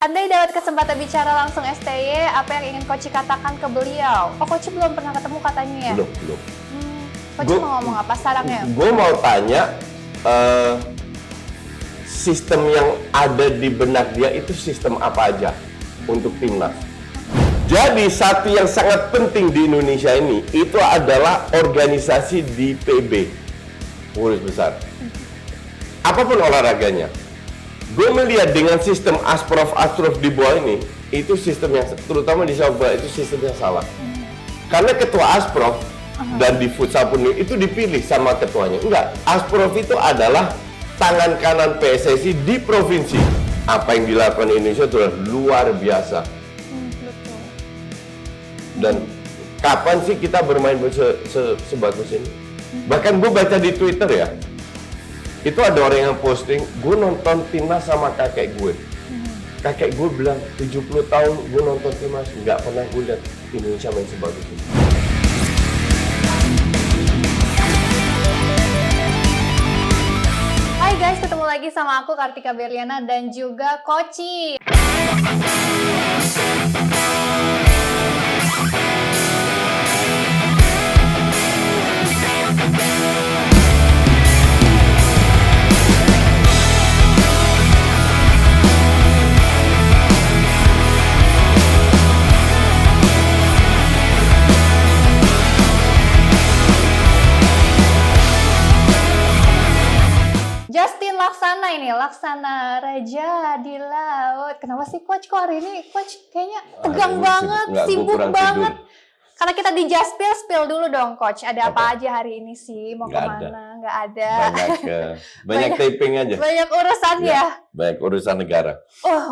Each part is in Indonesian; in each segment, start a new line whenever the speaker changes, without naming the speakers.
Andai dapat kesempatan bicara langsung STY, apa yang ingin Coach katakan ke beliau? Oh, Coach belum pernah ketemu katanya ya?
Belum.
Coach mau ngomong apa sarangnya?
Gue mau tanya, sistem yang ada di benak dia itu sistem apa aja untuk timnas? Jadi satu yang sangat penting di Indonesia ini, itu adalah organisasi di PB, pengurus besar. Apapun olahraganya. Gue melihat dengan sistem asprof di bawah ini, itu sistem yang, terutama di sepak bola, itu sistem yang salah. Karena ketua asprof dan di futsal pun itu dipilih sama ketuanya. Enggak, asprof itu adalah tangan kanan PSSI di provinsi. Apa yang dilakukan di Indonesia itu luar biasa. Dan kapan sih kita bermain sebagus ini? Bahkan gue baca di Twitter ya, itu ada orang yang posting, gue nonton timnas sama kakek gue. Kakek gue bilang, 70 tahun gue nonton timnas, nggak pernah gue lihat Indonesia main sebagus ini.
Hai guys, ketemu lagi sama aku Kartika Berliana dan juga Koci. Justin Laksana ini, Laksana Raja di Laut. Kenapa sih Coach? Kok hari ini Coach kayaknya tegang banget, sibuk banget. Karena kita di Just Spill dulu dong Coach. Ada apa aja hari ini sih? Mau kemana? Nggak ada.
Banyak taping aja.
Banyak urusan ya?
Banyak urusan negara.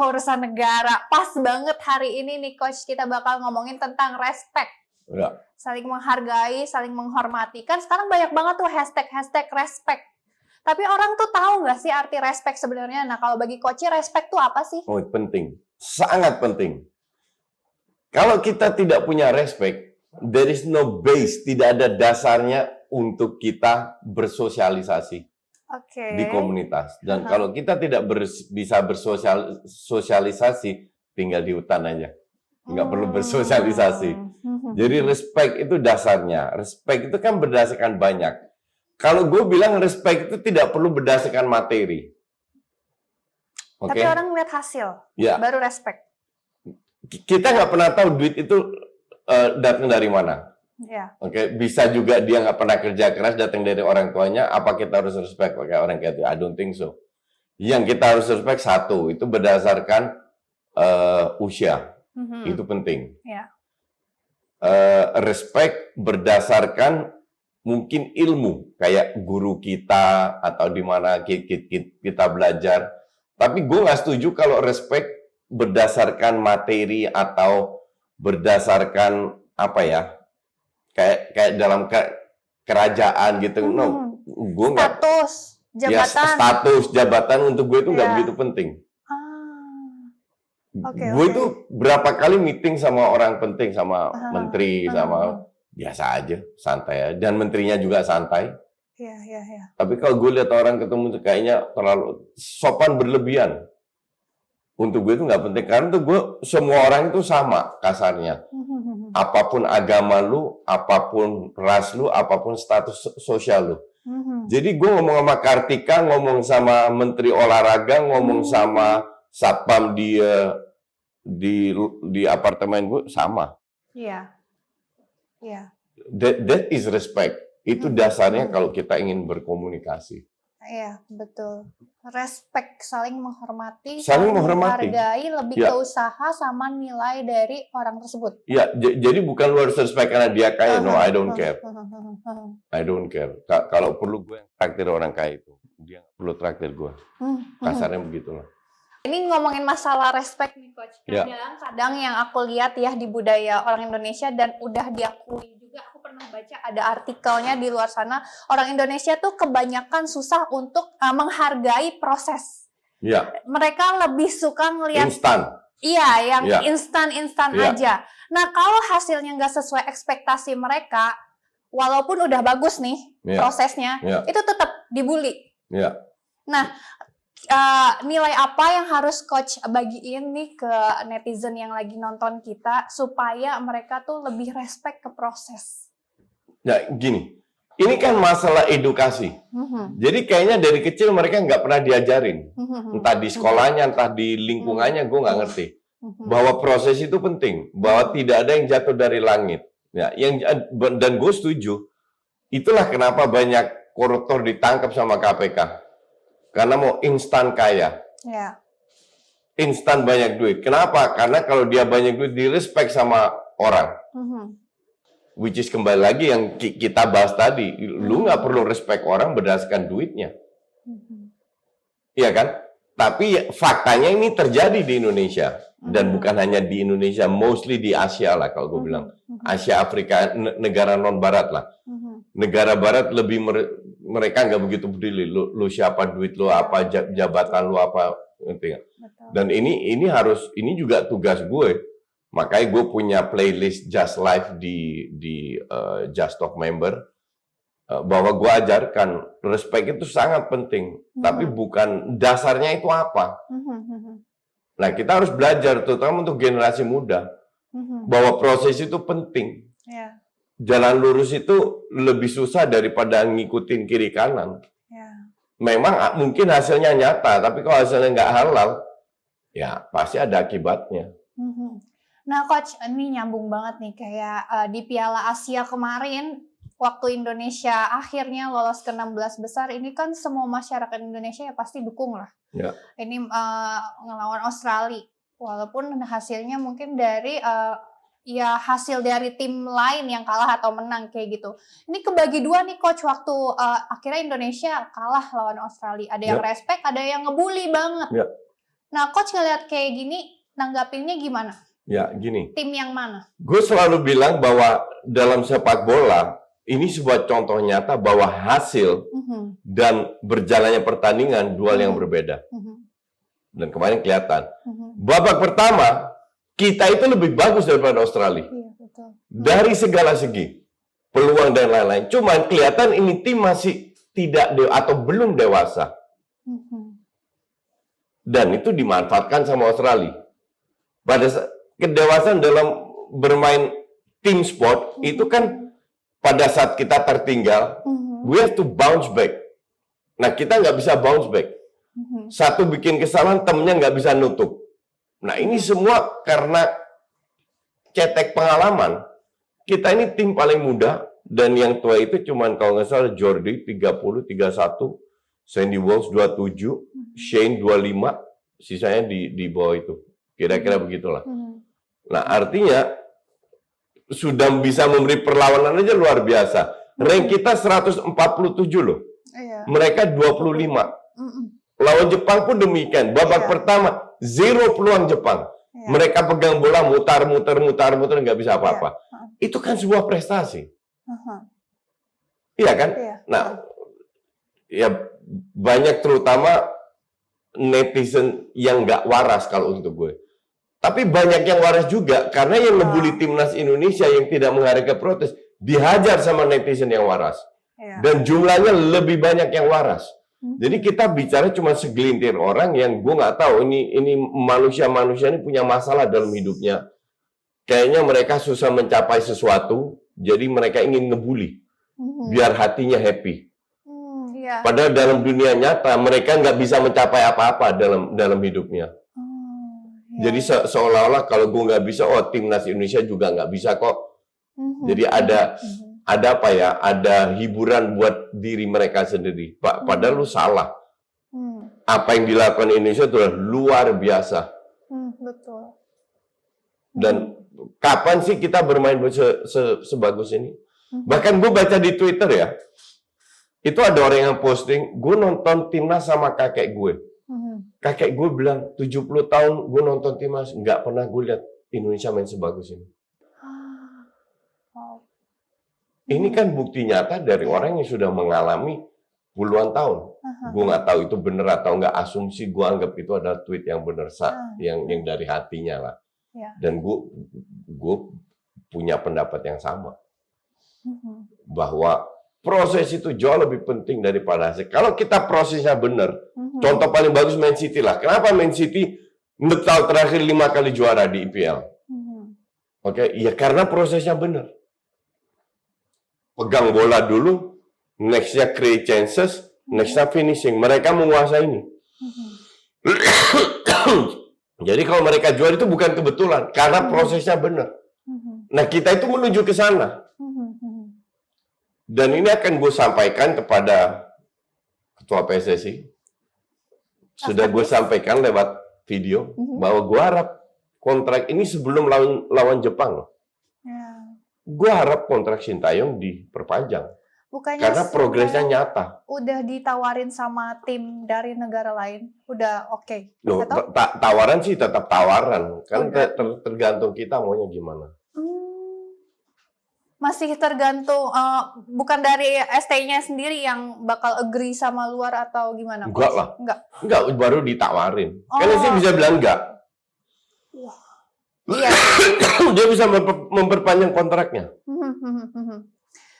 Urusan negara. Pas banget hari ini nih Coach. Kita bakal ngomongin tentang respect.
Ya.
Saling menghargai, saling menghormati. Kan sekarang banyak banget tuh hashtag respect. Tapi orang tuh tahu nggak sih arti respect sebenarnya? Nah, kalau bagi Coach, respect tuh apa sih?
Oh, penting. Sangat penting. Kalau kita tidak punya respect, there is no base, tidak ada dasarnya untuk kita bersosialisasi di komunitas. Dan kalau kita tidak bisa bersosialisasi, tinggal di hutan aja. Nggak perlu bersosialisasi. Jadi respect itu dasarnya. Respect itu kan berdasarkan banyak. Kalau gue bilang respect itu tidak perlu berdasarkan materi.
Tapi orang melihat hasil, baru respect.
Kita nggak pernah tahu duit itu datang dari mana. Bisa juga dia nggak pernah kerja keras, datang dari orang tuanya. Apa kita harus respect pakai orang kayak itu? I don't think so. Yang kita harus respect satu, itu berdasarkan usia. Itu penting. Respect berdasarkan mungkin ilmu, kayak guru kita atau di mana kita belajar. Tapi gue nggak setuju kalau respect berdasarkan materi atau berdasarkan apa ya, kayak dalam kerajaan gitu. No, gue nggak. Status jabatan untuk gue itu nggak begitu penting. Gue itu berapa kali meeting sama orang penting, sama menteri, sama biasa aja, santai aja. Dan menterinya juga santai. Tapi kalau gue lihat orang ketemu kayaknya terlalu sopan berlebihan. Untuk gue itu nggak penting. Karena tuh gue, semua orang itu sama kasarnya. Apapun agama lu, apapun ras lu, apapun status sosial lu. Jadi gue ngomong sama Kartika, ngomong sama menteri olahraga, ngomong sama satpam di apartemen gue sama. That is respect. Itu dasarnya kalau kita ingin berkomunikasi.
Iya, betul. Respect, saling menghormati, menghargai, lebih ke usaha sama nilai dari orang tersebut.
Iya, jadi bukan lu harus respect karena dia kaya. No, I don't care. I don't care. Kalau perlu gue yang traktir orang kaya itu, dia nggak perlu traktir gue. Kasarnya begitulah.
Ini ngomongin masalah respect nih Coach. Kadang yang aku lihat ya di budaya orang Indonesia dan udah diakui juga, aku pernah baca ada artikelnya di luar sana, orang Indonesia tuh kebanyakan susah untuk menghargai proses. Mereka lebih suka ngelihat
instan.
Yang instan aja. Nah, kalau hasilnya nggak sesuai ekspektasi mereka, walaupun udah bagus nih prosesnya, itu tetap dibully. Nah, nilai apa yang harus coach bagiin nih ke netizen yang lagi nonton kita supaya mereka tuh lebih respect ke proses?
Nah, gini, ini kan masalah edukasi. Jadi kayaknya dari kecil mereka nggak pernah diajarin. Entah di sekolahnya, entah di lingkungannya, gue nggak ngerti. Bahwa proses itu penting, bahwa tidak ada yang jatuh dari langit. Ya, dan gue setuju. Itulah kenapa banyak koruptor ditangkap sama KPK. Karena mau instan kaya.
Ya.
Instan banyak duit. Kenapa? Karena kalau dia banyak duit, di-respect sama orang. Which is kembali lagi yang kita bahas tadi. Lu nggak perlu respect orang berdasarkan duitnya. Iya kan? Tapi faktanya ini terjadi di Indonesia. Dan bukan hanya di Indonesia, mostly di Asia lah kalau gue bilang. Asia, Afrika, negara non-barat lah. Negara barat lebih mereka nggak begitu peduli lu siapa, duit lu apa, jabatan lu apa, ngerti nggak? Dan ini juga tugas gue. Makanya gue punya playlist Just Life di Just Talk member, bahwa gue ajarkan respect itu sangat penting, tapi bukan dasarnya itu apa. Nah, kita harus belajar, terutama untuk generasi muda, bahwa proses itu penting. Jalan lurus itu lebih susah daripada ngikutin kiri kanan. Memang mungkin hasilnya nyata, tapi kalau hasilnya nggak halal, ya pasti ada akibatnya.
Nah, Coach, ini nyambung banget nih, kayak di Piala Asia kemarin, waktu Indonesia akhirnya lolos ke 16 besar, ini kan semua masyarakat Indonesia ya pasti dukung lah.
Ya.
Ini ngelawan Australia, walaupun hasilnya mungkin dari ya hasil dari tim lain yang kalah atau menang kayak gitu. Ini kebagi dua nih Coach, waktu akhirnya Indonesia kalah lawan Australia. Ada yang respect, ada yang ngebully banget.
Ya.
Nah, Coach ngeliat kayak gini, nanggapinnya gimana?
Ya, gini.
Tim yang mana?
Gue selalu bilang bahwa dalam sepak bola, ini sebuah contoh nyata bahwa hasil dan berjalannya pertandingan dua yang berbeda. Dan kemarin kelihatan. Babak pertama, kita itu lebih bagus daripada Australia.
Iya, betul.
Dari segala segi. Peluang dan lain-lain. Cuman kelihatan ini tim masih tidak atau belum dewasa. Dan itu dimanfaatkan sama Australia. Pada kedewasaan dalam bermain tim sport, itu kan pada saat kita tertinggal, we have to bounce back. Nah, kita nggak bisa bounce back. Satu bikin kesalahan, temennya nggak bisa nutup. Nah, ini semua karena cetek pengalaman. Kita ini tim paling muda, dan yang tua itu cuman kalau nggak salah Jordi 30, 31, Sandy Walsh 27, Shane 25, sisanya di bawah itu. Kira-kira begitulah. Nah, artinya sudah bisa memberi perlawanan aja luar biasa. Rank kita 147 loh. Mereka 25. Lawan Jepang pun demikian. Babak pertama, 0 peluang Jepang. Mereka pegang bola, mutar, nggak bisa apa-apa. Itu kan sebuah prestasi. Iya kan? Nah, ya banyak terutama netizen yang nggak waras kalau untuk gue. Tapi banyak yang waras juga, karena yang ngebully timnas Indonesia yang tidak menghargai protes, dihajar sama netizen yang waras. Dan jumlahnya lebih banyak yang waras. Jadi kita bicara cuma segelintir orang yang gue nggak tahu ini manusia ini punya masalah dalam hidupnya. Kayaknya mereka susah mencapai sesuatu, jadi mereka ingin ngebully biar hatinya happy. Padahal dalam dunia nyata mereka nggak bisa mencapai apa-apa dalam hidupnya. Jadi seolah-olah kalau gue nggak bisa, timnas Indonesia juga nggak bisa kok. Jadi ada apa ya? Ada hiburan buat diri mereka sendiri. Padahal lu salah. Apa yang dilakukan Indonesia itu luar biasa.
Betul.
Dan kapan sih kita bermain sebagus ini? Bahkan gue baca di Twitter ya, itu ada orang yang posting, gue nonton timnas sama kakek gue. Kakek gue bilang, 70 tahun gue nonton timnas, nggak pernah gue lihat Indonesia main sebagus ini. Ini kan bukti nyata dari orang yang sudah mengalami puluhan tahun. Gue nggak tahu itu benar atau nggak, asumsi gue anggap itu adalah tweet yang benar, yang dari hatinya lah. Dan gue punya pendapat yang sama. Bahwa proses itu jauh lebih penting daripada hasil. Kalau kita prosesnya benar, Contoh paling bagus Man City lah. Kenapa Man City tahun terakhir 5 kali juara di IPL? Oke, ya karena prosesnya benar. Pegang bola dulu, next-nya create chances, next-nya finishing. Mereka menguasai ini. Jadi kalau mereka juara itu bukan kebetulan, karena prosesnya benar. Nah, kita itu menuju ke sana. Dan ini akan gue sampaikan kepada Ketua PSSI. Sudah gue sampaikan lewat video bahwa gue harap kontrak ini sebelum lawan Jepang. Gue harap kontrak Sintayong diperpanjang.
Bukannya
karena progresnya nyata.
Udah ditawarin sama tim dari negara lain, udah oke.
Loh, tawaran sih tetap tawaran. Kan tergantung kita maunya gimana.
Masih tergantung, bukan dari ST-nya sendiri yang bakal agree sama luar atau gimana?
Enggak lah. Enggak, baru ditawarin. Karena sih bisa bilang enggak.
Iya.
Dia bisa memperpanjang kontraknya.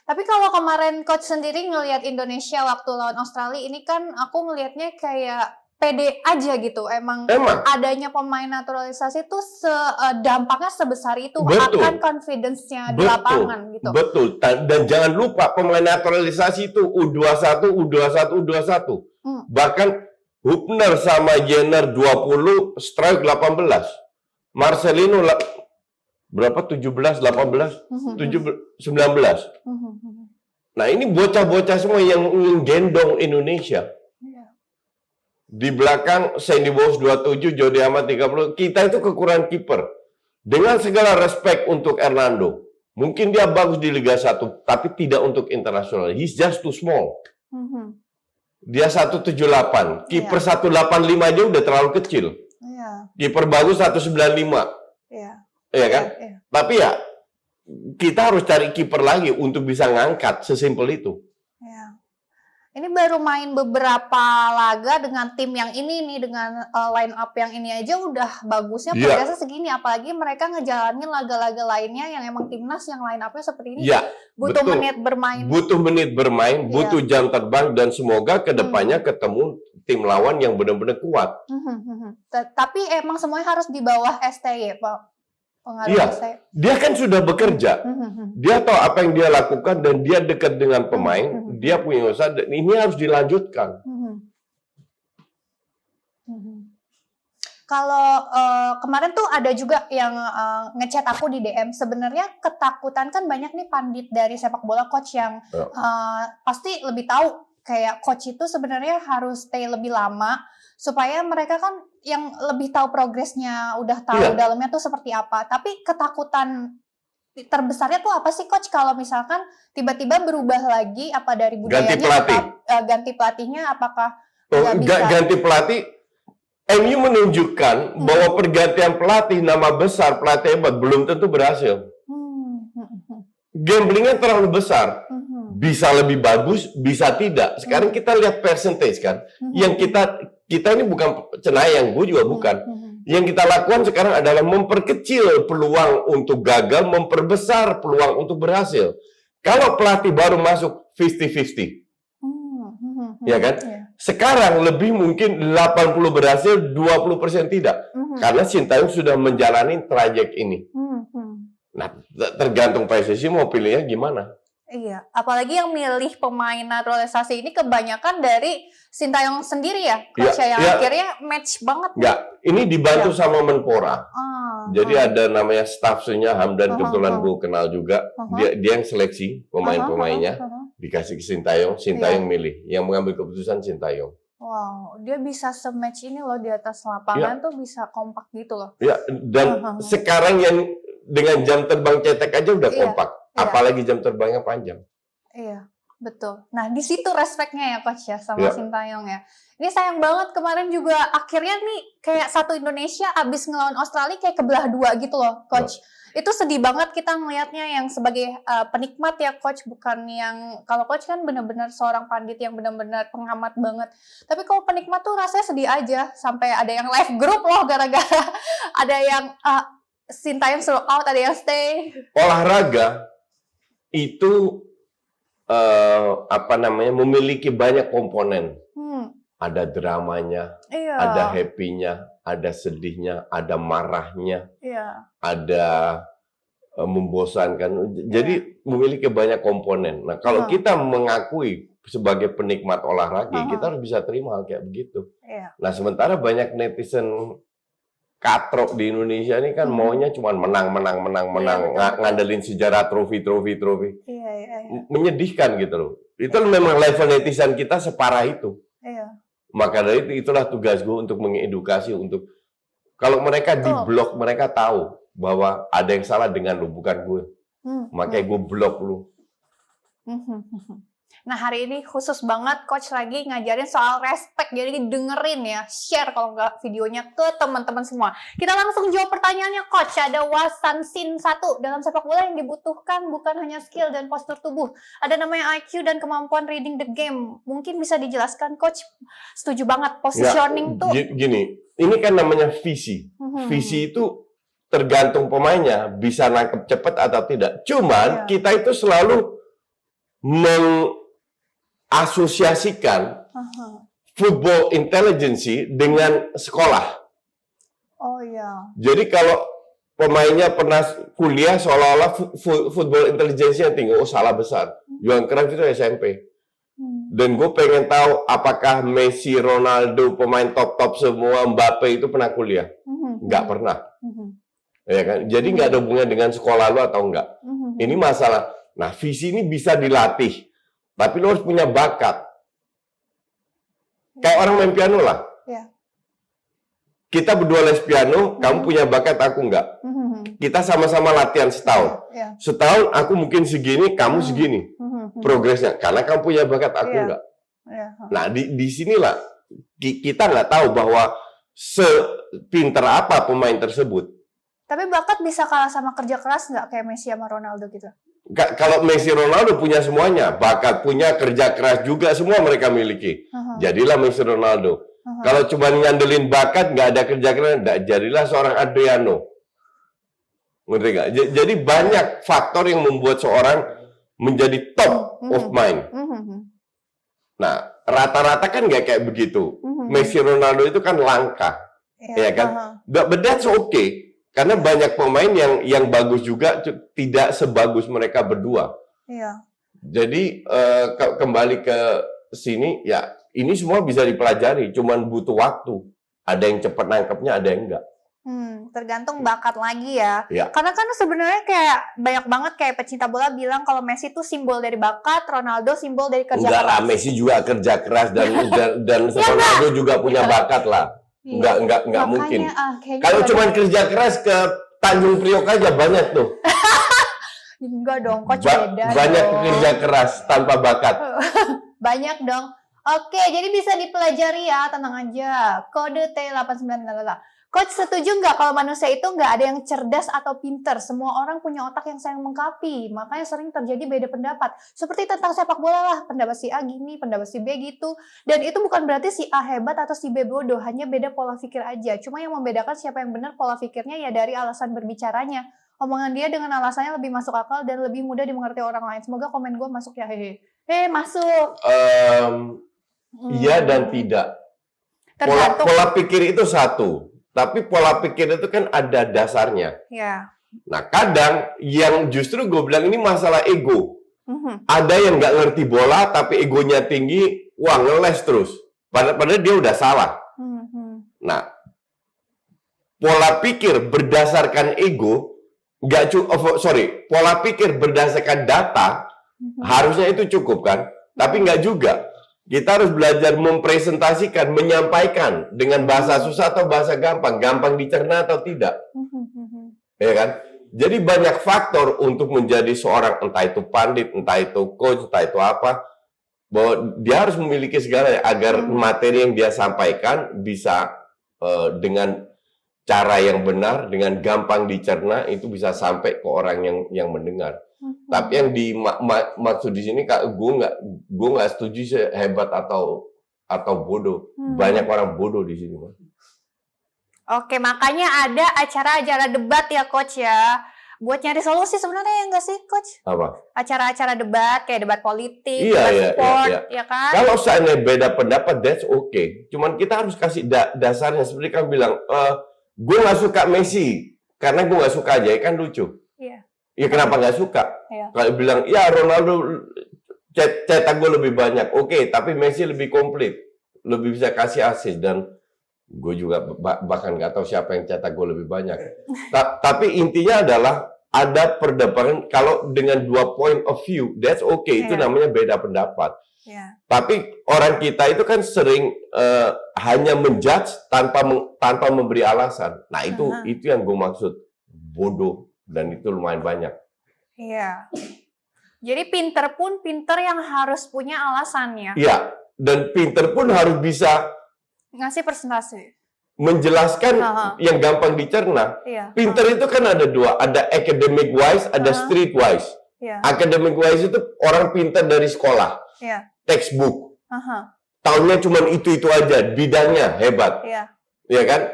Tapi kalau kemarin coach sendiri ngelihat Indonesia waktu lawan Australia ini kan aku ngelihatnya kayak pede aja gitu. Emang adanya pemain naturalisasi itu dampaknya sebesar itu akan confidence-nya di lapangan gitu.
Betul. Dan jangan lupa pemain naturalisasi itu U21, U21, U21. Bahkan Hubner sama Jenner 20, Strike 18. Marcelino berapa? 17, 18, 19. Nah, ini bocah-bocah semua yang gendong Indonesia. Di belakang Sandy Walsh 27, Jody Amat 30. Kita itu kekurangan kiper. Dengan segala respect untuk Hernando. Mungkin dia bagus di Liga 1, tapi tidak untuk internasional. He's just too small. Dia 178. Kiper 185 aja udah terlalu kecil. Kiper bagus 195. Iya kan? Tapi ya, kita harus cari kiper lagi untuk bisa ngangkat. Sesimpel itu.
Ini baru main beberapa laga dengan tim yang ini nih, dengan line up yang ini aja udah bagusnya progresnya segini. Apalagi mereka ngejalanin laga-laga lainnya yang emang timnas yang line up-nya seperti ini. Butuh menit bermain. Butuh
menit bermain, butuh jam terbang, dan semoga kedepannya ketemu tim lawan yang benar-benar kuat.
Tapi emang semuanya harus di bawah STY, Pak.
Dia kan sudah bekerja. Dia tahu apa yang dia lakukan dan dia dekat dengan pemain. Dia punya usaha dan ini harus dilanjutkan.
Kalau kemarin tuh ada juga yang ngechat aku di DM. Sebenarnya ketakutan kan banyak nih pandit dari sepak bola, coach yang pasti lebih tahu kayak coach itu sebenarnya harus stay lebih lama supaya mereka kan yang lebih tahu progresnya, udah tahu dalamnya tuh seperti apa. Tapi ketakutan terbesarnya tuh apa sih coach kalau misalkan tiba-tiba berubah lagi, apa dari budayanya, ganti pelatihnya, apakah
ganti pelatih? MU menunjukkan bahwa pergantian pelatih nama besar, pelatih hebat belum tentu berhasil. Gamblingnya terlalu besar. Bisa lebih bagus, bisa tidak. Sekarang kita lihat percentage kan. Yang kita ini bukan cenayang, gue juga bukan. Yang kita lakukan sekarang adalah memperkecil peluang untuk gagal, memperbesar peluang untuk berhasil. Kalau pelatih baru masuk 50-50. Ya kan? Sekarang lebih mungkin 80 berhasil, 20% tidak. Karena Sintayong sudah menjalani trajek ini. Nah, tergantung PSSI mau pilihnya gimana.
Iya, apalagi yang milih pemain naturalisasi ini kebanyakan dari Sintayong sendiri ya, coach yang akhirnya match banget.
Ini dibantu sama Menpora. Jadi ada namanya staffnya Hamdan, kebetulan gue kenal juga. Dia yang seleksi pemain-pemainnya, dikasih ke Sintayong milih. Yang mengambil keputusan Sintayong.
Wow, dia bisa se-match ini loh di atas lapangan tuh bisa kompak gitu loh.
Ya, dan sekarang yang dengan jam terbang cetek aja udah kompak. Apalagi jam terbangnya panjang.
Iya, betul. Nah, di situ respect-nya ya coach ya sama Sintayong ya. Ini sayang banget kemarin juga akhirnya nih kayak satu Indonesia abis ngelawan Australia kayak kebelah dua gitu loh coach. Itu sedih banget kita ngelihatnya yang sebagai penikmat ya coach, bukan yang kalau coach kan benar-benar seorang pandit yang benar-benar pengamat banget. Tapi kalau penikmat tuh rasanya sedih aja, sampai ada yang live group loh gara-gara ada yang Sintayong suruh out, ada yang stay.
Olahraga itu memiliki banyak komponen. ada dramanya,
Iya.
ada happy-nya, ada sedihnya, ada marahnya,
Iya.
ada membosankan. Jadi memiliki banyak komponen. Nah, kalau kita mengakui sebagai penikmat olahraga, kita harus bisa terima hal kayak begitu.
Iya.
Nah, sementara banyak netizen katrok di Indonesia ini kan maunya cuma menang, ngandelin sejarah trofi.
Iya.
Menyedihkan gitu loh. Itu memang level netizen kita separah itu.
Iya.
Maka dari itu, itulah tugas gue untuk mengedukasi, untuk kalau mereka di blok, mereka tahu bahwa ada yang salah dengan lu, bukan gue. Makanya gue blok lu.
Nah, hari ini khusus banget Coach lagi ngajarin soal respect. Jadi dengerin ya, share kalau nggak videonya ke teman-teman semua. Kita langsung jawab pertanyaannya Coach. Ada Wasansin 1. Dalam sepak bola yang dibutuhkan bukan hanya skill dan postur tubuh. Ada namanya IQ dan kemampuan reading the game. Mungkin bisa dijelaskan Coach? Setuju banget. Positioning tuh.
Gini, ini kan namanya visi. Visi itu tergantung pemainnya. Bisa nangkep cepat atau tidak. Cuman kita itu selalu asosiasikan football intelligence dengan sekolah.
Oh iya.
Jadi kalau pemainnya pernah kuliah seolah-olah football intelligence-nya tinggi, oh salah besar. Johan Cruyff itu SMP. Dan gue pengen tahu apakah Messi, Ronaldo, pemain top-top semua, Mbappe itu pernah kuliah? Nggak pernah. Ya kan? Jadi nggak ada hubungan dengan sekolah lo atau enggak. Ini masalah. Nah, visi ini bisa dilatih. Tapi lo harus punya bakat. Kayak orang main piano lah.
Ya.
Kita berdua les piano, kamu punya bakat, aku enggak. Kita sama-sama latihan setahun.
Ya.
Setahun aku mungkin segini, kamu segini. Progresnya. Karena kamu punya bakat, aku enggak.
Ya.
Nah, di sinilah kita nggak tahu bahwa sepinter apa pemain tersebut.
Tapi bakat bisa kalah sama kerja keras nggak kayak Messi sama Ronaldo gitu?
Kalau Messi, Ronaldo punya semuanya, bakat punya, kerja keras juga, semua mereka miliki. Jadilah Messi, Ronaldo. Kalau cuma ngandelin bakat, nggak ada kerja keras, jadilah seorang Adriano. Ngerti nggak? Jadi banyak faktor yang membuat seorang menjadi top of mind. Nah, rata-rata kan nggak kayak begitu. Messi, Ronaldo itu kan langka, ya kan? But that's okay. Karena banyak pemain yang bagus juga tidak sebagus mereka berdua.
Iya.
Jadi kembali ke sini, ya ini semua bisa dipelajari, cuman butuh waktu. Ada yang cepat nangkepnya, ada yang enggak.
Tergantung bakat lagi ya.
Ya.
Karena kan sebenarnya kayak banyak banget kayak pecinta bola bilang kalau Messi itu simbol dari bakat, Ronaldo simbol dari kerja
Enggak lah,
keras.
Messi juga kerja keras dan Ronaldo juga punya bakat lah. Enggak mungkin. Kalau cuma kerja keras ke Tanjung Priok aja banyak tuh.
Enggak dong, Coach beda.
Banyak
dong.
kerja keras tanpa bakat.
Banyak dong. Oke, jadi bisa dipelajari ya, tenang aja. Kode T89 lalala. Coach setuju nggak kalau manusia itu nggak ada yang cerdas atau pinter? Semua orang punya otak yang saling melengkapi. Makanya sering terjadi beda pendapat. Seperti tentang sepak bola lah. Pendapat si A gini, pendapat si B gitu. Dan itu bukan berarti si A hebat atau si B bodoh. Hanya beda pola pikir aja. Cuma yang membedakan siapa yang benar pola pikirnya ya dari alasan berbicaranya. Omongan dia dengan alasannya lebih masuk akal dan lebih mudah dimengerti orang lain. Semoga komen gue masuk ya. Masuk.
Iya dan tidak. Pola pikir itu satu. Tapi pola pikir itu kan ada dasarnya.
Ya.
Nah, kadang yang justru gue bilang ini masalah ego. Ada yang nggak ngerti bola, tapi egonya tinggi, wah ngeles terus. Padahal dia udah salah. Nah, pola pikir berdasarkan ego, pola pikir berdasarkan data, harusnya itu cukup kan? Tapi nggak juga. Kita harus belajar mempresentasikan, menyampaikan dengan bahasa susah atau bahasa gampang. Gampang dicerna atau tidak. Ya kan? Jadi banyak faktor untuk menjadi seorang, entah itu pandit, entah itu coach, entah itu apa. Bahwa dia harus memiliki segalanya agar materi yang dia sampaikan bisa dengan cara yang benar, dengan gampang dicerna, itu bisa sampai ke orang yang mendengar. Tapi yang dimaksud di sini, gue nggak setuju sih hebat atau bodoh. Banyak orang bodoh di sini, Mas.
Oke, makanya ada acara-acara debat ya, Coach ya. buat nyari solusi sebenarnya ya nggak sih, Coach?
Apa?
Acara-acara debat kayak debat politik, debat sport, ya kan?
Kalau seandainya beda pendapat, that's okay. Cuman kita harus kasih dasarnya. Seperti kamu bilang, gue nggak suka Messi karena gue nggak suka aja, kan lucu.
Iya.
Ya kenapa nggak suka?
Iya.
Kalau bilang, ya Ronaldo cetak gue lebih banyak, oke, tapi Messi lebih komplit, lebih bisa kasih assist, dan gue juga bahkan nggak tahu siapa yang cetak gue lebih banyak. Tapi intinya adalah ada perdebatan. Kalau dengan 2 point of view, that's okay. Itu namanya beda pendapat. Tapi orang kita itu kan sering hanya menjudge tanpa memberi alasan. Nah itu yang gue maksud bodoh, dan itu lumayan banyak.
Iya. Jadi pinter pun pinter yang harus punya alasannya.
Iya. Dan pinter pun harus bisa
ngasih presentasi,
menjelaskan yang gampang dicerna. Pinter itu kan ada 2, ada academic wise, ada street wise. Academic wise itu orang pinter dari sekolah, textbook, tahunnya cuma itu aja, bidangnya hebat, ya kan?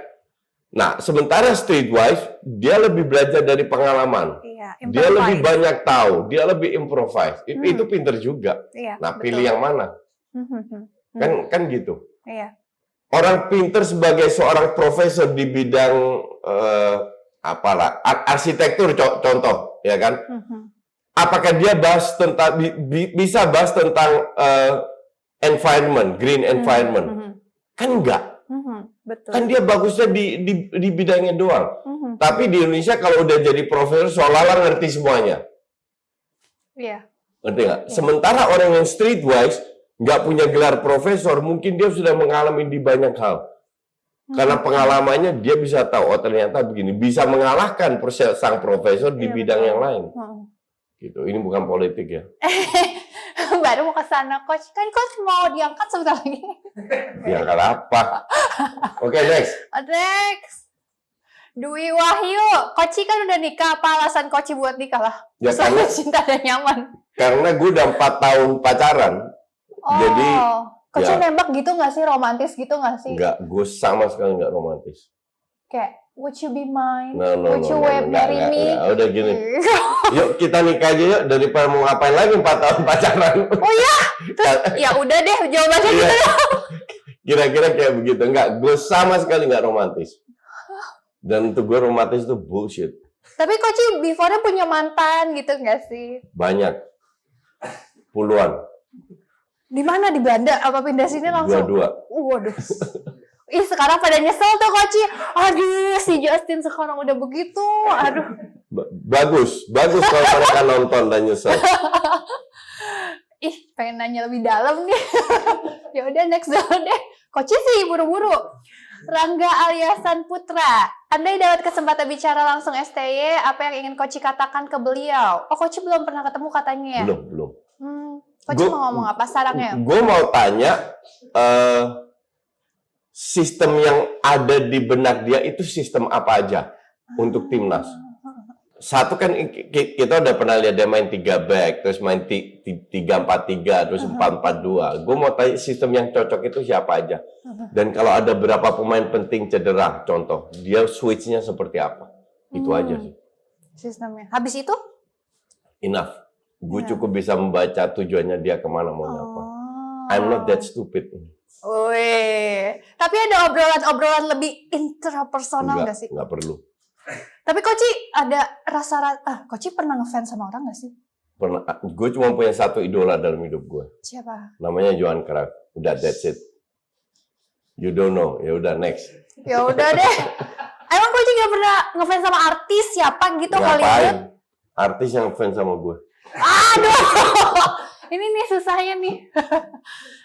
Nah, sementara street wise dia lebih belajar dari pengalaman, dia lebih banyak tahu, dia lebih improvise. Itu pinter juga. Nah, pilih yang mana? Kan gitu. Orang pinter sebagai seorang profesor di bidang arsitektur contoh, ya kan? Apakah dia bisa bahas tentang environment, green environment? Kan enggak.
Betul.
Kan dia bagusnya di bidangnya doang. Tapi di Indonesia kalau udah jadi profesor seolah-olah ngerti semuanya.
Iya.
Ngerti nggak? Sementara orang yang streetwise nggak punya gelar profesor, mungkin dia sudah mengalami di banyak hal. Karena pengalamannya dia bisa tahu, oh ternyata begini, bisa mengalahkan sang profesor di bidang yang lain. Gitu. Ini bukan politik ya.
Baru mau ke sana, Coach. Kan Coach mau diangkat sebentar lagi.
Diangkat apa? Oke, next.
Next. Dwi Wahyu, Coach kan udah nikah. Apa alasan Coach buat nikah lah?
Ya,
karena cinta dan nyaman.
Karena gue udah 4 tahun pacaran. Jadi,
Coach nembak gitu nggak sih? Romantis gitu nggak sih?
Enggak, gue sama sekali nggak romantis.
Kayak, would you be mine?
No,
would you marry me?
Udah gini. Yuk kita nikah aja yuk, daripada mau ngapain lagi 4 tahun pacaran.
Oh ya? Terus, ya udah deh, jawabannya gitu.
Kira-kira kayak begitu. Enggak, gue sama sekali nggak romantis. Dan untuk gue romantis itu bullshit.
Tapi Coach before-nya punya mantan gitu nggak sih?
Banyak. Puluhan.
Di mana? Di Belanda? Apa pindah sini langsung?
Dua-dua.
Waduh. Ih, sekarang pada nyesel tuh Coach. Aduh, si Justin sekarang udah begitu. Aduh.
Bagus kalau mereka nonton dan nyesel.
Ih, pengen nanya lebih dalam nih. Ya udah next deh. Coach sih buru-buru. Rangga Aliasan Putra, Andai dapat kesempatan bicara langsung STY, apa yang ingin Coach katakan ke beliau? Oh, Coach belum pernah ketemu katanya ya?
Belum.
Coach mau ngomong apa sarangnya?
Gue mau tanya, sistem yang ada di benak dia itu sistem apa aja untuk timnas? Satu kan kita udah pernah lihat dia main 3 back, terus main 3-4-3, terus 4-4-2. Gue mau tanya sistem yang cocok itu siapa aja? Dan kalau ada berapa pemain penting cedera, contoh, dia switch-nya seperti apa? Itu aja sih.
Sistemnya. Habis itu?
Enough. Gue cukup bisa membaca tujuannya dia kemana maunya apa. I'm not that stupid.
Wih. Tapi ada obrolan-obrolan lebih intrapersonal nggak sih?
Nggak perlu.
Tapi Coach ada Coach pernah ngefans sama orang nggak sih?
Pernah. Gue cuma punya satu idola dalam hidup gue.
Siapa?
Namanya Johan Cruyff. Udah, that's it. You don't know. Ya udah, next.
Ya udah deh. Emang Coach nggak pernah ngefans sama artis siapa gitu Hollywood?
Artis yang ngefans sama gue.
Aduh. Ini nih susahnya nih.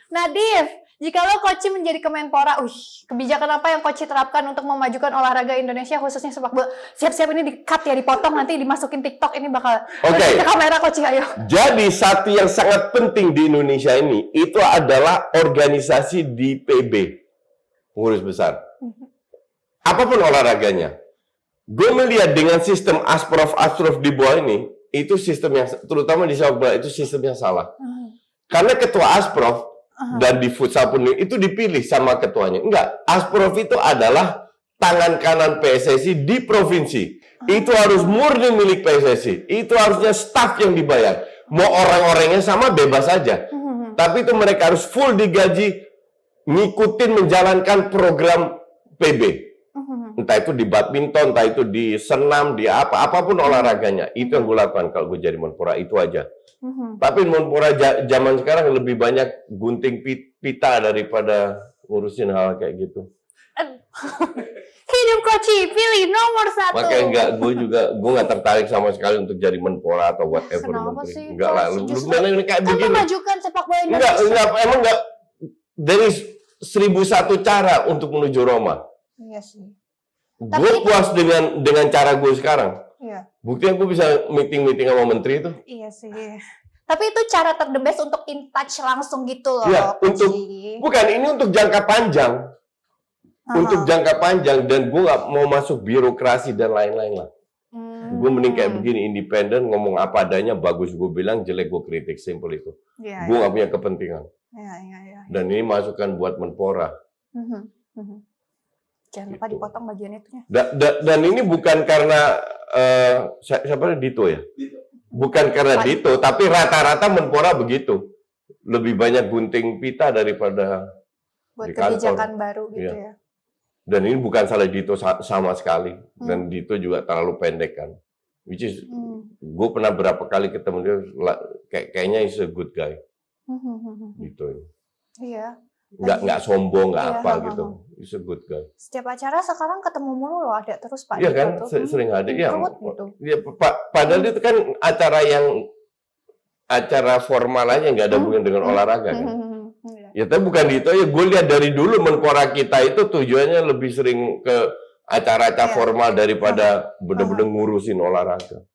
Nadif, jika lo Coach menjadi Kemenpora, kebijakan apa yang Coach terapkan untuk memajukan olahraga Indonesia khususnya sepak bola? Siap-siap ini di-cut ya, dipotong nanti dimasukin TikTok, ini bakal ke kamera Coach, ayo.
Jadi satu yang sangat penting di Indonesia ini itu adalah organisasi di PB, pengurus besar. Apapun olahraganya. Gue melihat dengan sistem asprof di bawah ini, itu sistem yang, terutama di sepak bola, itu sistem yang salah. Karena ketua asprof dan di futsal pun itu dipilih sama ketuanya. Enggak, asprof itu adalah tangan kanan PSSI di provinsi. Itu harus murni milik PSSI. Itu harusnya staff yang dibayar. Mau orang-orangnya sama bebas saja. Tapi itu mereka harus full digaji, ngikutin menjalankan program PB. Entah itu di badminton, entah itu di senam, di apapun olahraganya. Itu yang gue lakukan kalau gue jadi Menpora, itu aja. Tapi Menpora zaman sekarang lebih banyak gunting pita daripada ngurusin hal kayak gitu.
Hidup Koci, pilih nomor 1.
Makanya gue nggak tertarik sama sekali untuk jadi Menpora atau whatever.
Kenapa sih?
Enggak lah, lu ini kayak
Kan
begini.
memajukan sepak bola Indonesia.
Emang enggak. Dari 1001 cara untuk menuju Roma.
Iya sih.
Gue puas dengan cara gue sekarang.
Iya.
Buktinya gue bisa meeting sama menteri itu.
Iya sih. Tapi itu cara terdebes untuk in touch langsung gitu loh.
Iya, bukan ini untuk jangka panjang. Untuk jangka panjang, dan gue nggak mau masuk birokrasi dan lain-lain lah. Gue mending kayak begini, independen, ngomong apa adanya, bagus gue bilang, jelek gue kritik, simple itu. Gue nggak punya kepentingan. Dan ini masukan buat Menpora.
Jangan lupa dipotong bagian itunya.
Dan ini bukan karena siapa Dito ya? Bukan karena Dito, tapi rata-rata Menpora begitu. Lebih banyak gunting pita daripada
buat
di kantor.
Kebijakan baru gitu ya.
Dan ini bukan salah Dito sama sekali. Dan Dito juga terlalu pendek kan. Which is, gue pernah berapa kali ketemu dia, kayaknya he's a good guy. Gitu.
Iya.
Nggak sombong, nggak apa gitu. He's a good guy.
Setiap acara sekarang ketemu mulu loh, ada terus Pak.
Iya kan, sering ada. Iya,
gitu.
Ya, padahal itu kan acara formal aja, nggak ada hubungan dengan olahraga kan. Ya tapi bukan itu ya, gue lihat dari dulu Menpora kita itu tujuannya lebih sering ke acara-acara formal daripada benar-benar ngurusin olahraga.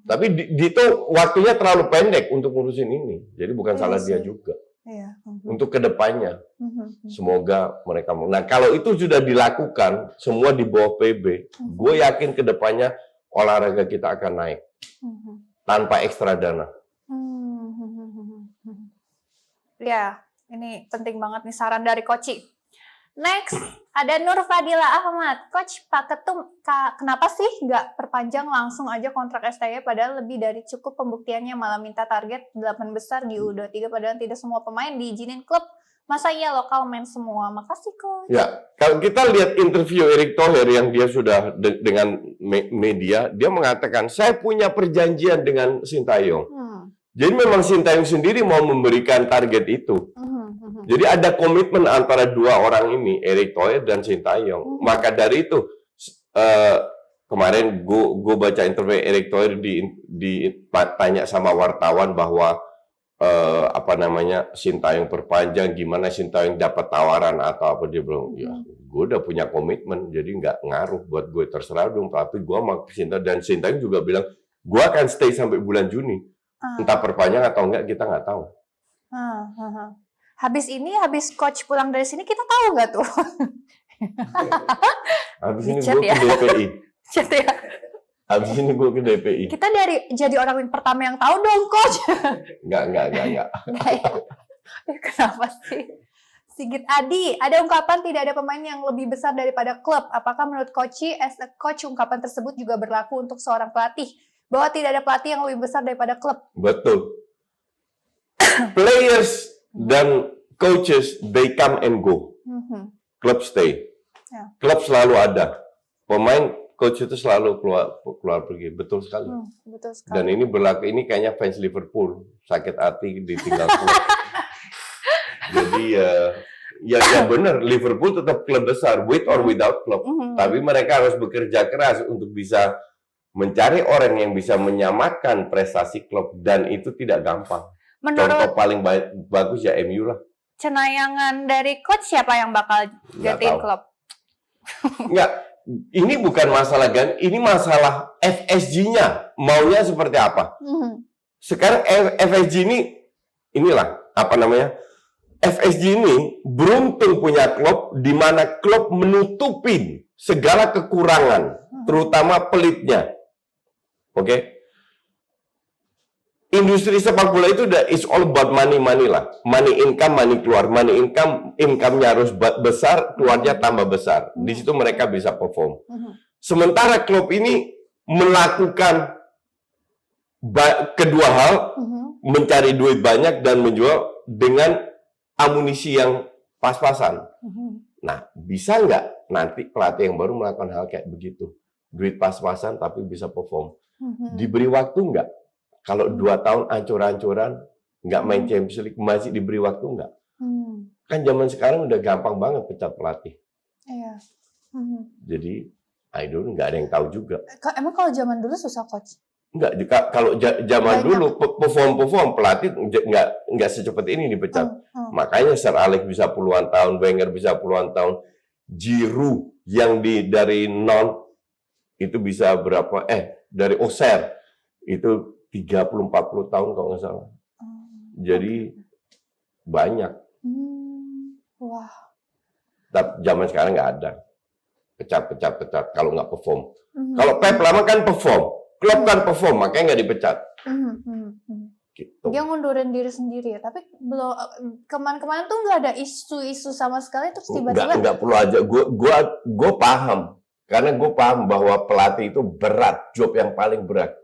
Tapi Dito waktunya terlalu pendek untuk ngurusin ini, jadi bukan salah dia juga. Untuk kedepannya, semoga mereka. Nah kalau itu sudah dilakukan, semua di bawah PB, gue yakin kedepannya olahraga kita akan naik tanpa ekstra dana.
Ya, ini penting banget nih saran dari Koci. Next, ada Nur Fadila Ahmad. Coach, Pak Ketum, kenapa sih nggak perpanjang langsung aja kontrak STY padahal lebih dari cukup pembuktiannya, malah minta target 8 besar di U23 padahal tidak semua pemain diizinin klub. Masa iya lokal main semua? Makasih, Coach.
Ya, kalau kita lihat interview Erick Thohir yang dia sudah dengan media, dia mengatakan, saya punya perjanjian dengan Sintayong. Jadi memang Sintayong sendiri mau memberikan target itu. Jadi ada komitmen antara dua orang ini, Erick Thohir dan Sintayong. Maka dari itu, kemarin gue baca interview Erick Thohir ditanya sama wartawan bahwa Sintayong perpanjang, gimana Sintayong dapat tawaran atau apa, dia bilang, ya gue udah punya komitmen, jadi nggak ngaruh buat gue, terserah dong. Tapi gue sama Sintayong, dan Sintayong juga bilang, gue akan stay sampai bulan Juni. Entah perpanjang atau enggak, kita nggak tahu.
Habis coach pulang dari sini, kita tahu nggak tuh?
Habis ini gue ke DPI.
Chat ya?
Habis ini gue ke DPI.
Kita jadi orang pertama yang tahu dong, Coach.
Enggak.
Kenapa sih? Sigit Adi, ada ungkapan tidak ada pemain yang lebih besar daripada klub. Apakah menurut Koci, as a coach, ungkapan tersebut juga berlaku untuk seorang pelatih? Bahwa tidak ada pelatih yang lebih besar daripada klub.
Betul. Players dan coaches, they come and go. Klub stay. Klub selalu ada. Pemain, coach itu selalu keluar pergi. Betul sekali.
Betul sekali.
Dan ini berlaku, ini kayaknya fans Liverpool. Sakit hati ditinggal klub. Jadi ya benar, Liverpool tetap klub besar, with or without klub. Tapi mereka harus bekerja keras untuk bisa mencari orang yang bisa menyamakan prestasi klub, dan itu tidak gampang. Contoh paling bagus ya MU lah.
Cenayangan dari coach siapa yang bakal gantiin klub?
Enggak, ini bukan masalah ini masalah FSG-nya maunya seperti apa. Sekarang FSG inilah FSG ini beruntung punya klub di mana klub menutupin segala kekurangan, terutama pelitnya. Oke? Industri sepak bola itu it's all about money lah. Money income, money keluar. Money income-nya harus besar, keluarnya tambah besar. Di situ mereka bisa perform. Sementara klub ini melakukan kedua hal, mencari duit banyak dan menjual dengan amunisi yang pas-pasan. Nah, bisa nggak nanti pelatih yang baru melakukan hal kayak begitu? Duit pas-pasan tapi bisa perform. Diberi waktu nggak? Kalau 2 tahun ancur-ancuran, nggak main Champions League, masih diberi waktu nggak? Kan zaman sekarang udah gampang banget pecat pelatih.
Iya.
Jadi, nggak ada yang tahu juga.
Emang kalau zaman dulu susah, Coach?
Enggak, kalau zaman dulu perform pelatih nggak secepat ini dipecat. Makanya Sir Alex bisa puluhan tahun, Wenger bisa puluhan tahun, Giroud yang dari non itu bisa berapa? Dari Auxerre itu 30-40 tahun kalau nggak salah. Jadi banyak.
Wah.
Tapi zaman sekarang nggak ada. Pecat. Kalau nggak perform. Kalau Pep lama kan perform. Klub kan perform, makanya nggak dipecat. Gitu.
Dia ngundurin diri sendiri ya. Tapi belum kemarin-kemarin tuh nggak ada isu-isu sama sekali. Terus tiba-tiba
nggak perlu aja. Gue paham. Karena gue paham bahwa pelatih itu berat. Job yang paling berat.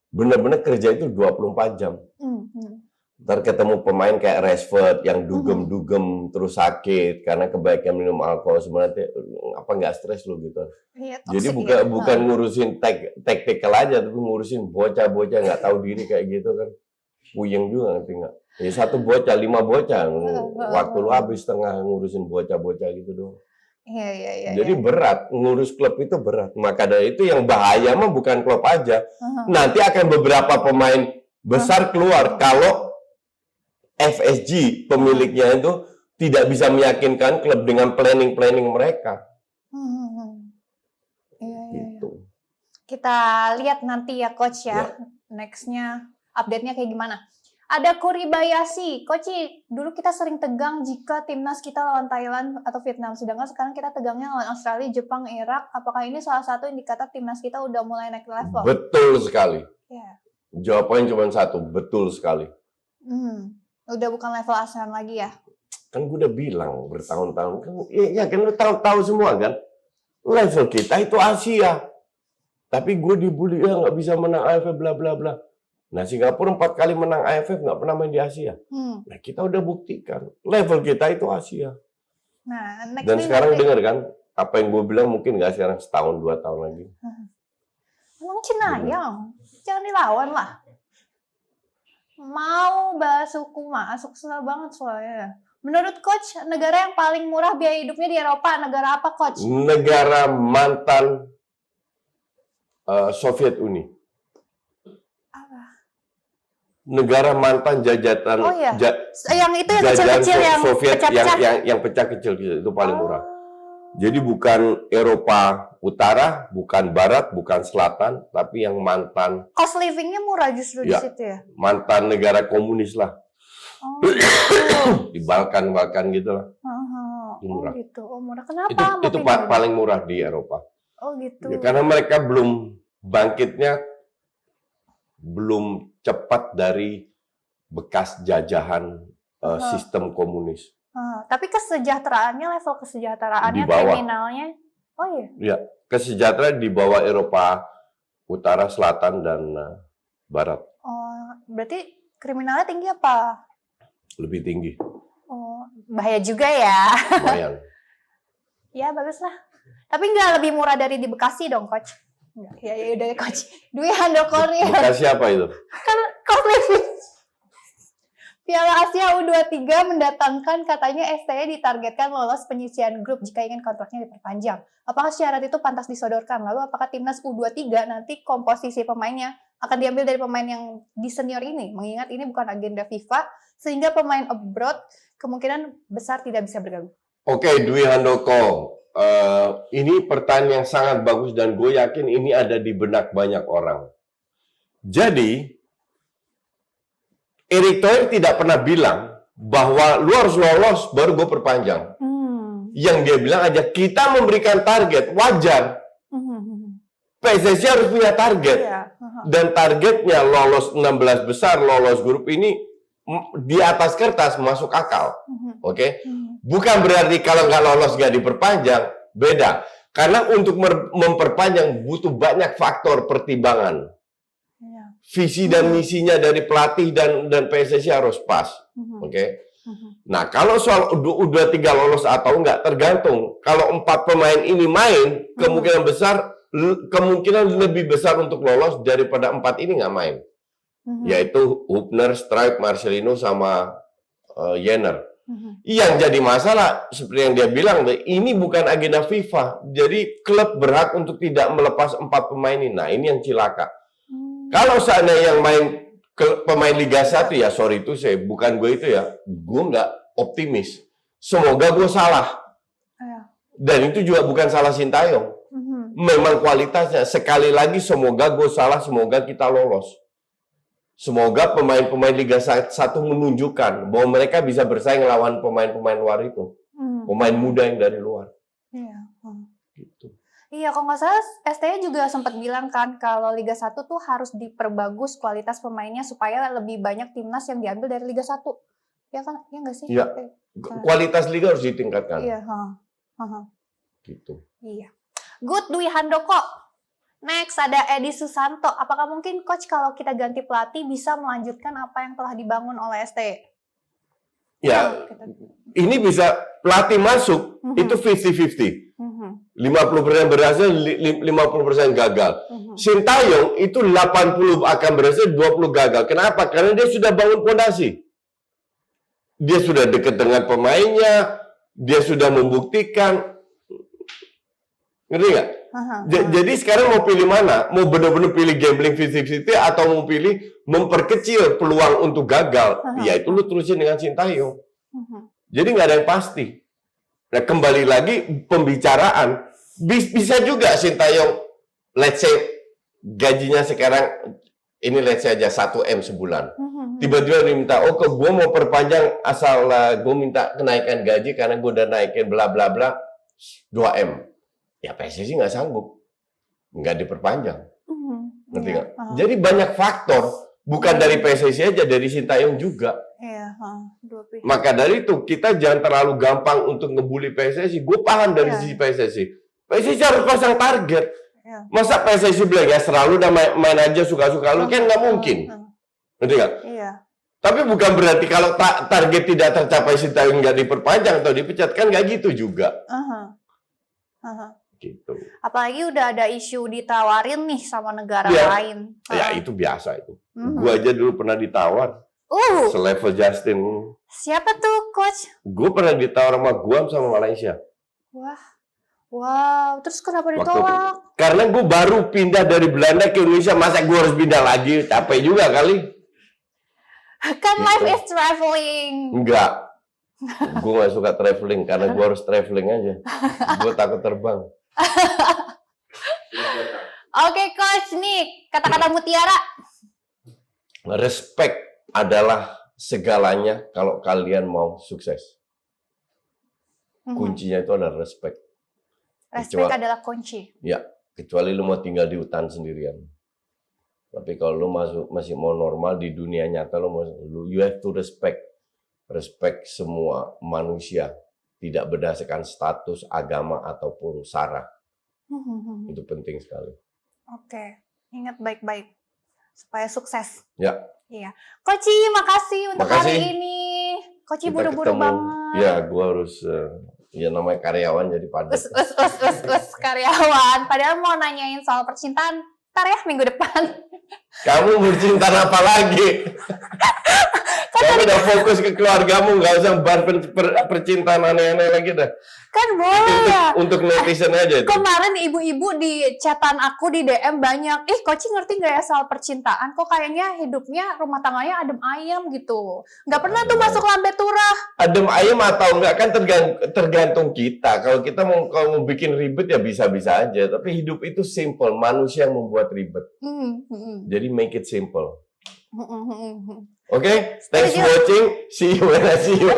Bener-bener kerja itu 24 jam. Ntar ketemu pemain kayak Rashford yang dugem-dugem terus sakit karena kebaikan minum alkohol, sebenarnya apa nggak stres lu gitu.
Iya,
Jadi bukan ngurusin taktikal aja, tapi ngurusin bocah-bocah nggak tahu diri kayak gitu kan. Puyeng juga nanti nggak. Ya 1 bocah, 5 bocah, waktu lu habis setengah ngurusin bocah-bocah gitu dong.
Iya.
Jadi berat, ngurus klub itu berat. Maka dari itu yang bahaya mah bukan klub aja. Nanti akan beberapa pemain besar keluar kalau FSG pemiliknya itu tidak bisa meyakinkan klub dengan planning mereka.
Iya. Kita lihat nanti ya, Coach ya. Nextnya update-nya kayak gimana. Ada Kuribayashi, Coach, dulu kita sering tegang jika timnas kita lawan Thailand atau Vietnam, sedangkan sekarang kita tegangnya lawan Australia, Jepang, Irak. Apakah ini salah satu indikator timnas kita udah mulai naik level?
Betul sekali.
Yeah.
Jawabannya cuma satu, betul sekali.
Udah bukan level ASEAN lagi ya?
Kan gue udah bilang bertahun-tahun, kan lu tahu semua kan, level kita itu Asia. Tapi gue dibully, nggak bisa menang AFF, bla bla bla. Nah, Singapura 4 kali menang AFF nggak pernah main di Asia. Nah, kita udah buktikan level kita itu Asia.
Nah,
dan sekarang dengar kan apa yang gue bilang, mungkin nggak sekarang setahun 2 tahun lagi.
Emang Cinayang, jangan dilawan lah. Mau bahas suku masuk susah banget soalnya. Menurut Coach, negara yang paling murah biaya hidupnya di Eropa negara apa, Coach?
Negara mantan Soviet Uni. Negara mantan jajatan.
Oh iya. Yang itu yang kecil-kecil yang
Soviet
pecah-pecah.
yang pecah kecil itu paling murah. Jadi bukan Eropa Utara, bukan Barat, bukan Selatan, tapi yang mantan.
Cost living-nya murah justru di situ ya.
Mantan negara komunis lah. Di Balkan gitu lah. Murah.
Gitu. Murah. Kenapa?
Itu paling murah di Eropa.
Oh gitu.
Ya, karena mereka belum bangkitnya belum cepat dari bekas jajahan sistem komunis.
Tapi kesejahteraannya, level kesejahteraannya,
di bawah.
kriminalnya, oh iya?
Ya, kesejahteraan di bawah Eropa Utara, Selatan, dan Barat.
Oh, berarti kriminalnya tinggi apa?
Lebih tinggi.
Oh, bahaya juga ya.
Lumayan.
Ya, bagus lah. Tapi nggak lebih murah dari di Bekasi dong, Coach? Enggak. Ya udah, Coach. Dwi Handokori.
Bekasi apa itu?
Kan cost living. Piala Asia U23 mendatangkan katanya STY ditargetkan lolos penyisian grup jika ingin kontraknya diperpanjang. Apakah syarat itu pantas disodorkan? Lalu apakah timnas U23 nanti komposisi pemainnya akan diambil dari pemain yang di senior ini? Mengingat ini bukan agenda FIFA, sehingga pemain abroad kemungkinan besar tidak bisa bergabung.
Oke, Dwi Handoko. Ini pertanyaan yang sangat bagus dan gue yakin ini ada di benak banyak orang. Jadi, Erick Thohir tidak pernah bilang bahwa lu harus lolos baru gue perpanjang. Yang dia bilang aja, kita memberikan target, wajar. PSSI harus punya target. Dan targetnya lolos 16 besar, lolos grup ini di atas kertas masuk akal. Oke? Bukan berarti kalau nggak lolos nggak diperpanjang, beda. Karena untuk memperpanjang butuh banyak faktor pertimbangan.
Iya.
Visi dan misinya dari pelatih dan PSSI harus pas. Oke. Nah, kalau soal udah 3 lolos atau enggak tergantung. Kalau 4 pemain ini main, kemungkinan lebih besar untuk lolos daripada 4 ini nggak main. Yaitu Hubner, Struijk, Marcelino sama Jenner. Yang jadi masalah seperti yang dia bilang, ini bukan agenda FIFA. Jadi klub berhak untuk tidak melepas 4 pemain ini. Nah, ini yang cilaka. Kalau seandainya yang main pemain Liga 1 ya, sorry itu bukan gue itu ya, gue nggak optimis. Semoga gue salah. Dan itu juga bukan salah Sintayong. Memang kualitasnya. Sekali lagi semoga gue salah, semoga kita lolos. Semoga pemain-pemain Liga 1 menunjukkan bahwa mereka bisa bersaing lawan pemain-pemain luar itu. Pemain muda yang dari luar.
Iya.
Gitu.
Iya, kalau nggak salah STY juga sempat bilang kan kalau Liga 1 tuh harus diperbagus kualitas pemainnya supaya lebih banyak timnas yang diambil dari Liga 1. Ya kan? Ya nggak sih?
Iya. Kualitas liga harus ditingkatkan.
Iya.
Gitu.
Iya. Good Dwi Handoko. Next ada Edi Susanto. Apakah mungkin coach kalau kita ganti pelatih bisa melanjutkan apa yang telah dibangun oleh STY?
Ya, ini bisa pelatih masuk itu 50-50. 50% berhasil, 50% gagal. Sintayong itu 80 akan berhasil, 20 gagal. Kenapa? Karena dia sudah bangun fondasi. Dia sudah dekat dengan pemainnya, dia sudah membuktikan. Ngerti nggak? Jadi sekarang mau pilih mana? Mau benar-benar pilih gambling 50-50 atau mau pilih memperkecil peluang untuk gagal? Ya itu lu terusin dengan Sintayong. Jadi nggak ada yang pasti. Nah kembali lagi pembicaraan. Bisa juga Sintayong, let's say gajinya sekarang ini let's say aja 1M sebulan. Tiba-tiba diminta, oh kok gue mau perpanjang asal gue minta kenaikan gaji karena gue udah naikin bla bla bla 2M. Ya PSSI nggak sanggup, nggak diperpanjang. Ngerti nggak? Jadi banyak faktor, bukan dari PSSI aja, dari Sintayong juga. Maka dari itu kita jangan terlalu gampang untuk ngebully PSSI. Gue paham dari sisi PSSI. PSSI harus pasang target. Masa PSSI bilang ya selalu udah main aja suka-suka lu, kan nggak mungkin. Ngerti nggak? Tapi bukan berarti kalau target tidak tercapai Sintayong nggak diperpanjang atau dipecat, kan nggak gitu juga. Gitu.
Apalagi udah ada isu ditawarin nih sama negara lain.
Ya itu biasa itu. Gue aja dulu pernah ditawar. Selevel Justin.
Siapa tuh coach?
Gue pernah ditawar sama Guam sama Malaysia.
Wow. Terus kenapa ditolak?
Karena gue baru pindah dari Belanda ke Indonesia, masa gue harus pindah lagi? Capek juga kali.
Kan life is traveling.
Enggak. Gue gak suka traveling karena gue harus traveling aja. Gue takut terbang.
Oke coach, nih kata-kata mutiara.
Respect adalah segalanya kalau kalian mau sukses. Kuncinya itu adalah respect.
Respect adalah kunci.
Ya, kecuali lu mau tinggal di hutan sendirian. Tapi kalau lu masih mau normal di dunia nyata, you have to respect. Respect semua manusia. Tidak berdasarkan status, agama, ataupun sara. Itu penting sekali.
Oke, ingat baik-baik. Supaya sukses.
Ya.
Iya. Koci, makasih untuk hari ini. Koci buru-buru banget.
Ya, gua harus... ya namanya karyawan jadi padat.
Karyawan. Padahal mau nanyain soal percintaan, ntar ya minggu depan.
Kamu bercinta apa lagi? Kamu udah fokus ke keluargamu, nggak usah bahas percintaan aneh-aneh lagi dah.
Kan boleh.
Untuk netizen aja.
Kemarin ibu-ibu di chatan aku di DM banyak, Koci ngerti nggak ya soal percintaan? Kok kayaknya hidupnya rumah tangganya adem ayem gitu. Nggak pernah tuh masuk lambe turah.
Adem ayem atau enggak kan tergantung kita. Kalau kita mau bikin ribet ya bisa-bisa aja. Tapi hidup itu simple. Manusia yang membuat ribet. Jadi make it simple. Okay, thanks for watching. See you when I see you.